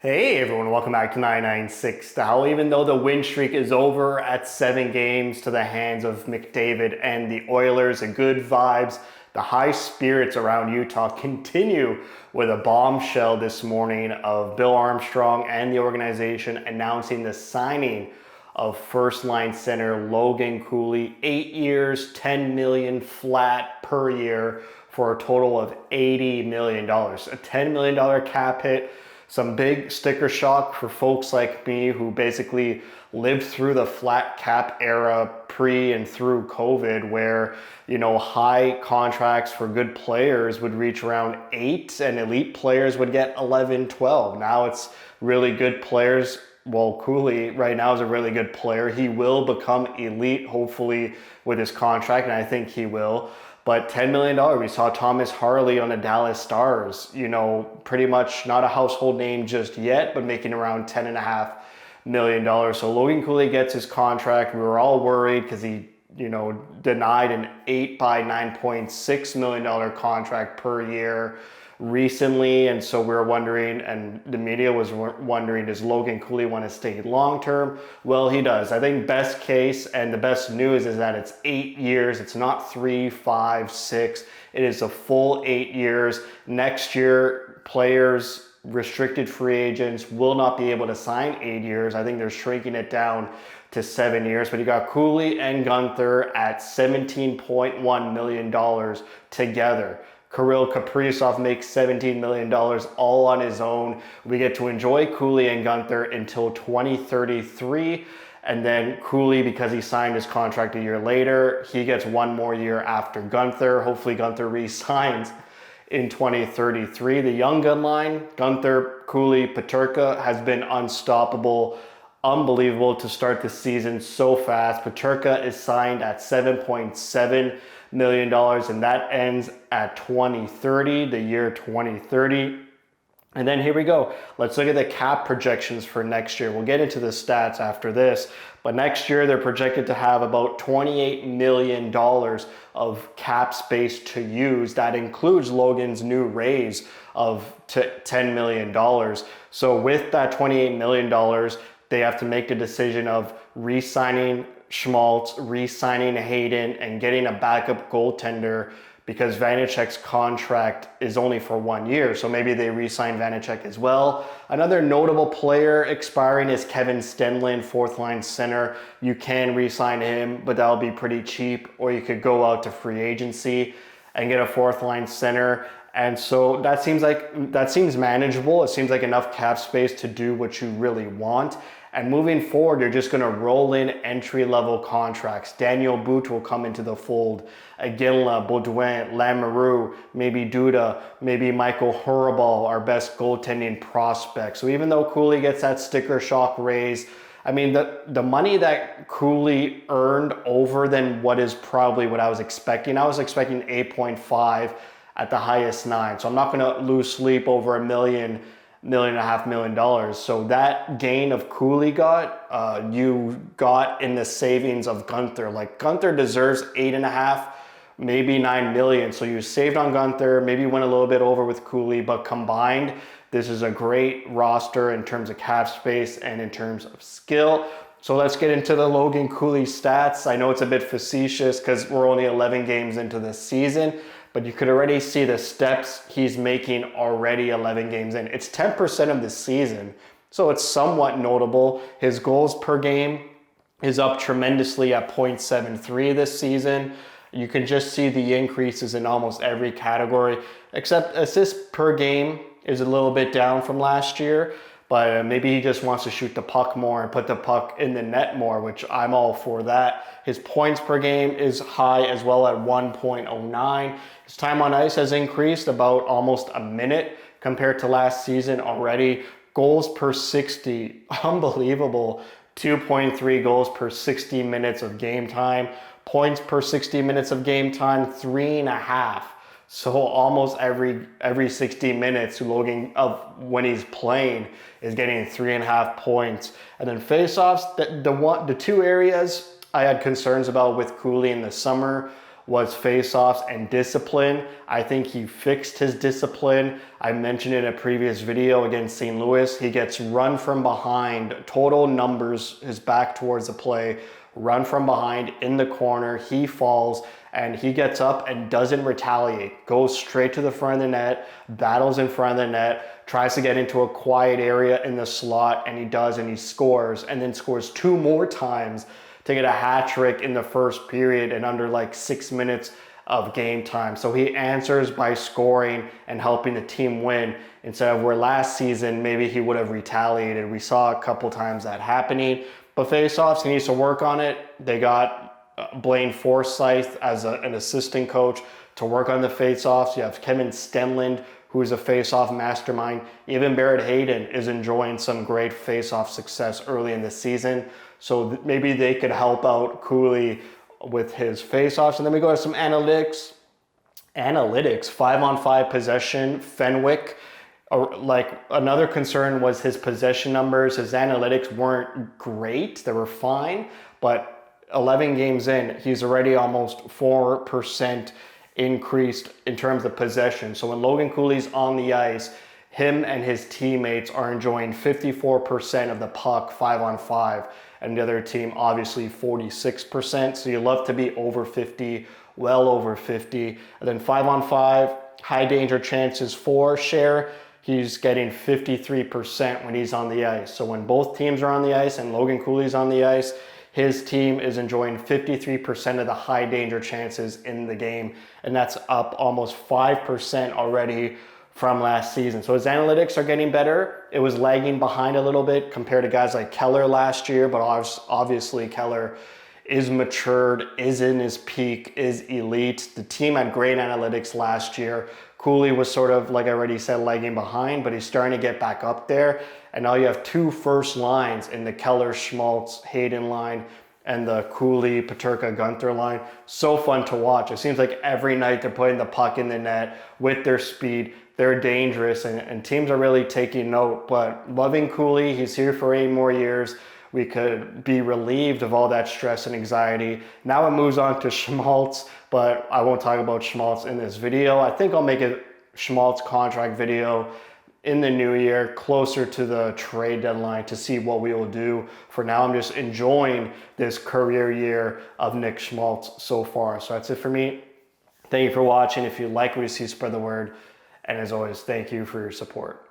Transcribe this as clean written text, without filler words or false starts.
Hey everyone, welcome back to 996 The Howl. Even though the win streak is over at 7 games to the hands of McDavid and the Oilers, the good vibes, the high spirits around Utah continue with a bombshell this morning of Bill Armstrong and the organization announcing the signing of first-line center Logan Cooley, 8 years, $10 million flat per year for a total of $80 million. A $10 million cap hit. Some big sticker shock for folks like me who basically lived through the flat cap era pre and through COVID where, high contracts for good players would reach around 8 and elite players would get 11, 12. Now it's really good players. Well, Cooley right now is a really good player. He will become elite, hopefully, with his contract, and I think he will. But $10 million, we saw Thomas Harley on the Dallas Stars, pretty much not a household name just yet, but making around $10.5 million. So Logan Cooley gets his contract. We were all worried because he, denied an $8 by $9.6 million contract per year recently. And so we were wondering, and the media was wondering, does Logan Cooley want to stay long term? Well, he does. I think best case and the best news is that it's 8 years. It's not 3, 5, 6. It is a full 8 years. Next year, players, restricted free agents will not be able to sign 8 years. I think they're shrinking it down to 7 years. But you got Cooley and Guenther at $17.1 million together. Kirill Kaprizov makes $17 million all on his own. We get to enjoy Cooley and Guenther until 2033. And then Cooley, because he signed his contract a year later, he gets one more year after Guenther. Hopefully Guenther re-signs in 2033. The young gun line, Guenther, Cooley, Peterka, has been unstoppable. Unbelievable to start the season so fast. Peterka is signed at $7.7 million, and that ends at 2030, the year 2030. And then here we go. Let's look at the cap projections for next year. We'll get into the stats after this, but next year they're projected to have about $28 million of cap space to use. That includes Logan's new raise of $10 million. So with that $28 million, they have to make the decision of re-signing Schmaltz, re-signing Hayden, and getting a backup goaltender because Vanecek's contract is only for 1 year. So maybe they re-sign Vanecek as well. Another notable player expiring is Kevin Stenlund, fourth line center. You can re-sign him, but that'll be pretty cheap. Or you could go out to free agency and get a fourth line center. And so that seems manageable. It seems like enough cap space to do what you really want. And moving forward, you're just going to roll in entry-level contracts. Daniel Boot will come into the fold. Aguila, Baudouin, Lamoureux, maybe Duda, maybe Michael Horrible, our best goaltending prospect. So even though Cooley gets that sticker shock raise, I mean, the money that Cooley earned over than what is probably what I was expecting. I was expecting 8.5 at the highest 9. So I'm not going to lose sleep over $1.5 million. So that gain of Cooley you got in the savings of Guenther. Like Guenther deserves 8.5, maybe 9 million. So you saved on Guenther, maybe went a little bit over with Cooley, but combined, this is a great roster in terms of cap space and in terms of skill. So let's get into the Logan Cooley stats. I know it's a bit facetious because we're only 11 games into the season, but you could already see the steps he's making already 11 games in. It's 10% of the season, so it's somewhat notable. His goals per game is up tremendously at 0.73 this season. You can just see the increases in almost every category, except assists per game is a little bit down from last year, but maybe he just wants to shoot the puck more and put the puck in the net more, which I'm all for that. His points per game is high as well at 1.09. His time on ice has increased about almost a minute compared to last season already. Goals per 60, unbelievable. 2.3 goals per 60 minutes of game time. Points per 60 minutes of game time, 3.5. So almost every 60 minutes, Logan, when he's playing, is getting 3.5 points. And then faceoffs, the two areas I had concerns about with Cooley in the summer was faceoffs and discipline. I think he fixed his discipline. I mentioned in a previous video against St. Louis, he gets run from behind, total numbers, his back towards the play, run from behind in the corner, he falls, and he gets up and doesn't retaliate, goes straight to the front of the net, battles in front of the net, tries to get into a quiet area in the slot, and he does, and he scores, and then scores 2 more times to get a hat trick in the first period in under like 6 minutes of game time. So he answers by scoring and helping the team win instead of where last season maybe he would have retaliated. We saw a couple times that happening, but faceoffs, he needs to work on it. They got Blaine Forsyth as an assistant coach to work on the faceoffs. You have Kevin Stenlund, who is a faceoff mastermind. Even Barrett Hayden is enjoying some great faceoff success early in the season. So maybe they could help out Cooley with his faceoffs. And then we go to some analytics. 5-on-5 possession, Fenwick. Like another concern was his possession numbers. His analytics weren't great. They were fine, but 11 games in, he's already almost 4% increased in terms of possession. So when Logan Cooley's on the ice, him and his teammates are enjoying 54% of the puck 5-on-5, and the other team obviously 46%. So you love to be over 50, well over 50. And then 5-on-5, high danger chances for share, he's getting 53% when he's on the ice. So when both teams are on the ice and Logan Cooley's on the ice, his team is enjoying 53% of the high danger chances in the game. And that's up almost 5% already from last season. So his analytics are getting better. It was lagging behind a little bit compared to guys like Keller last year, but obviously Keller is matured, is in his peak, is elite. The team had great analytics last year. Cooley was sort of, like I already said, lagging behind, but he's starting to get back up there. And now you have 2 first lines in the Keller, Schmaltz, Hayden line and the Cooley, Peterka, Gunther line. So fun to watch. It seems like every night they're putting the puck in the net with their speed. They're dangerous, and teams are really taking note. But loving Cooley, he's here for 8 more years. We could be relieved of all that stress and anxiety. Now it moves on to Schmaltz, but I won't talk about Schmaltz in this video. I think I'll make a Schmaltz contract video in the new year, closer to the trade deadline, to see what we will do. For now, I'm just enjoying this career year of Nick Schmaltz so far. So that's it for me. Thank you for watching. If you like what you see, spread the word. And as always, thank you for your support.